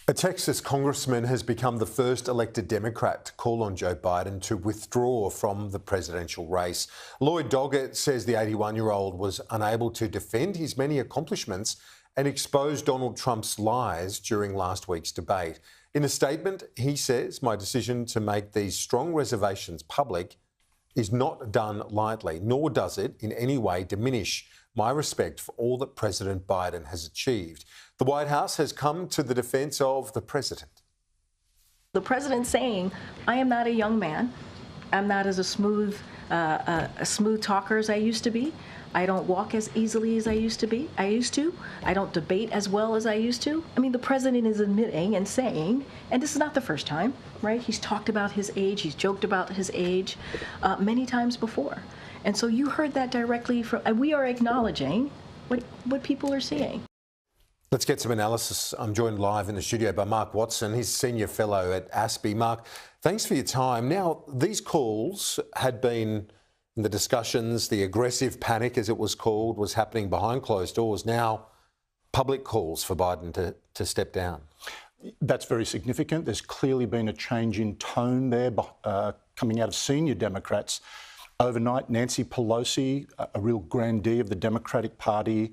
A Texas congressman has become the first elected Democrat to call on Joe Biden to withdraw from the presidential race. Lloyd Doggett says the 81-year-old was unable to defend his many accomplishments and expose Donald Trump's lies during last week's debate. In a statement, he says, "My decision to make these strong reservations public is not done lightly, nor does it in any way diminish my respect for all that President Biden has achieved." The White House has come to the defence of the president. The president's saying, I am not a young man. I'm not as a smooth talker as I used to be. I don't walk as easily as I used to. I don't debate as well as I used to. I mean, the president is admitting and saying, and this is not the first time, right? He's talked about his age. He's joked about his age many times before. And so you heard that directly from, and we are acknowledging what people are seeing. Let's get some analysis. I'm joined live in the studio by Mark Watson. He's Senior Fellow at ASPI. Mark, thanks for your time. Now, these calls had been, in the discussions, the aggressive panic, as it was called, was happening behind closed doors. Now, public calls for Biden to step down. That's very significant. There's clearly been a change in tone there coming out of senior Democrats. Overnight, Nancy Pelosi, a real grandee of the Democratic Party,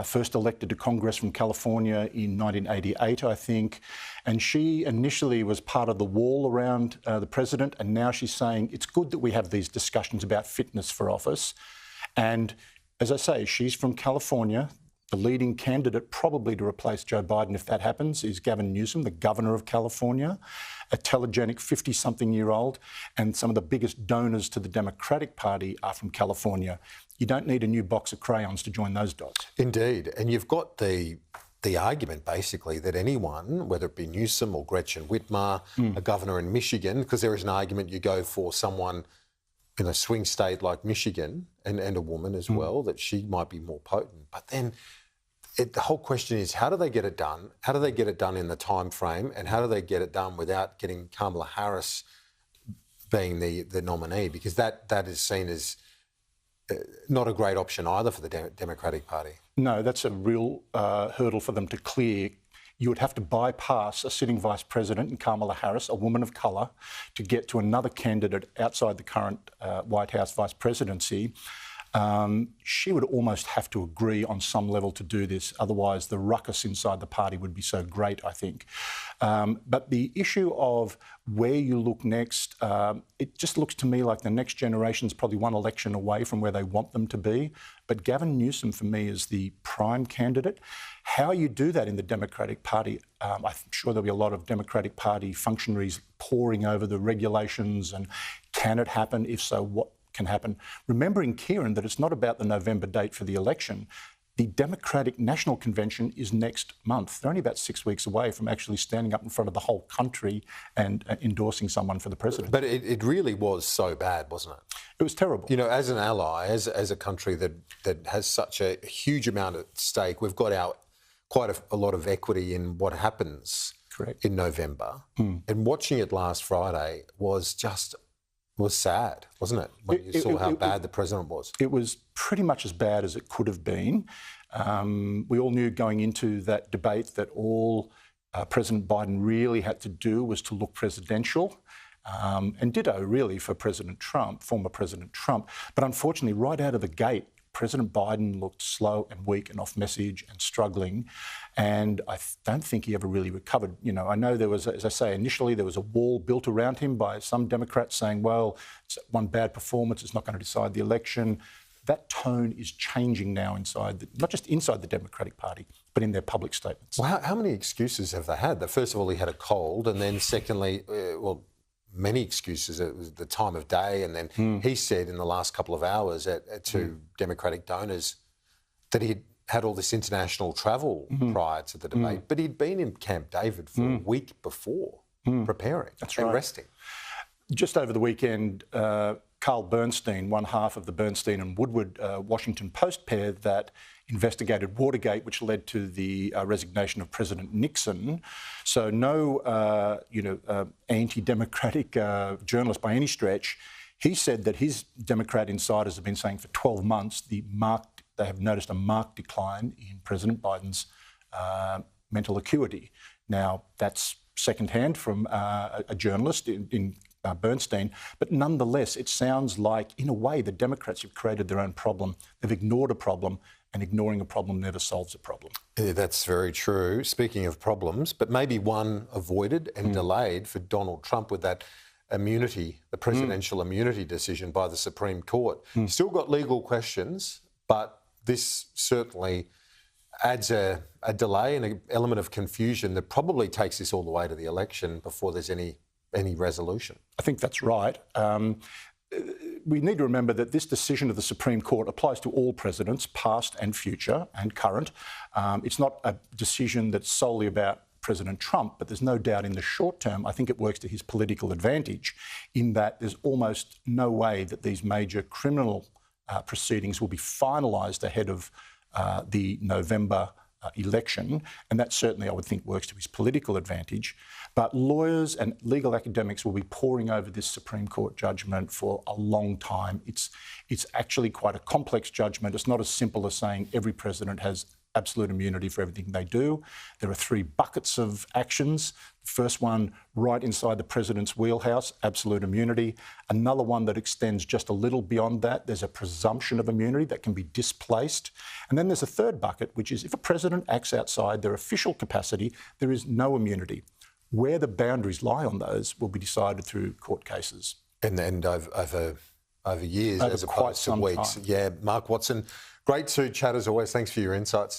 first elected to Congress from California in 1988, I think. And she initially was part of the wall around the president, and now she's saying it's good that we have these discussions about fitness for office. And as I say, she's from California. The leading candidate probably to replace Joe Biden, if that happens, is Gavin Newsom, the governor of California, a telegenic 50-something-year-old, and some of the biggest donors to the Democratic Party are from California. You don't need a new box of crayons to join those dots. Indeed. And you've got the argument, basically, that anyone, whether it be Newsom or Gretchen Whitmer, a governor in Michigan, because there is an argument you go for someone in a swing state like Michigan and a woman as well, that she might be more potent. But then the whole question is, how do they get it done? How do they get it done in the time frame? And how do they get it done without getting Kamala Harris being the nominee? Because that is seen as not a great option either for the Democratic Party. No, that's a real hurdle for them to clear. You would have to bypass a sitting vice president in Kamala Harris, a woman of colour, to get to another candidate outside the current White House vice presidency. She would almost have to agree on some level to do this. Otherwise, the ruckus inside the party would be so great, I think. But the issue of where you look next, it just looks to me like the next generation's probably one election away from where they want them to be. But Gavin Newsom, for me, is the prime candidate. How you do that in the Democratic Party, I'm sure there'll be a lot of Democratic Party functionaries poring over the regulations and can it happen? If so, what can happen? Remembering, Kieran, that it's not about the November date for the election. The Democratic National Convention is next month. They're only about 6 weeks away from actually standing up in front of the whole country and endorsing someone for the president. But it really was so bad, wasn't it? It was terrible. You know, as an ally, as a country that has such a huge amount at stake, we've got quite a lot of equity in what happens in November. And watching it last Friday was sad, wasn't it, when you saw how bad the president was? It was pretty much as bad as it could have been. We all knew going into that debate that all President Biden really had to do was to look presidential, and ditto really for President Trump, former President Trump. But unfortunately, right out of the gate, President Biden looked slow and weak and off message and struggling, and I don't think he ever really recovered. You know, I know there was, as I say, initially there was a wall built around him by some Democrats saying, well, it's one bad performance, it's not going to decide the election. That tone is changing now not just inside the Democratic Party, but in their public statements. Well, how many excuses have they had? First of all, he had a cold, and then secondly, many excuses. It was the time of day, and then he said in the last couple of hours to Democratic donors that he'd had all this international travel prior to the debate, but he'd been in Camp David for a week before preparing and resting. Just over the weekend, Carl Bernstein, one half of the Bernstein and Woodward Washington Post pair that investigated Watergate, which led to the resignation of President Nixon. So no, anti-democratic journalist by any stretch. He said that his Democrat insiders have been saying for 12 months they have noticed a marked decline in President Biden's mental acuity. Now, that's secondhand from a journalist in Bernstein, but nonetheless, it sounds like, in a way, the Democrats have created their own problem. They've ignored a problem, and ignoring a problem never solves a problem. Yeah, that's very true. Speaking of problems, but maybe one avoided and delayed for Donald Trump with that immunity, the presidential immunity decision by the Supreme Court. Still got legal questions, but this certainly adds a delay and an element of confusion that probably takes this all the way to the election before there's any resolution. I think that's right. We need to remember that this decision of the Supreme Court applies to all presidents, past and future and current. It's not a decision that's solely about President Trump, but there's no doubt in the short term, I think it works to his political advantage in that there's almost no way that these major criminal proceedings will be finalised ahead of the November election, and that certainly, I would think, works to his political advantage. But lawyers and legal academics will be poring over this Supreme Court judgment for a long time. It's actually quite a complex judgment. It's not as simple as saying every president has absolute immunity for everything they do. There are three buckets of actions. The first one, right inside the president's wheelhouse, absolute immunity. Another one that extends just a little beyond that. There's a presumption of immunity that can be displaced. And then there's a third bucket, which is if a president acts outside their official capacity, there is no immunity. Where the boundaries lie on those will be decided through court cases. And over years, Over as quite opposed to some weeks. time. Yeah, Mark Watson, great to chat as always. Thanks for your insights.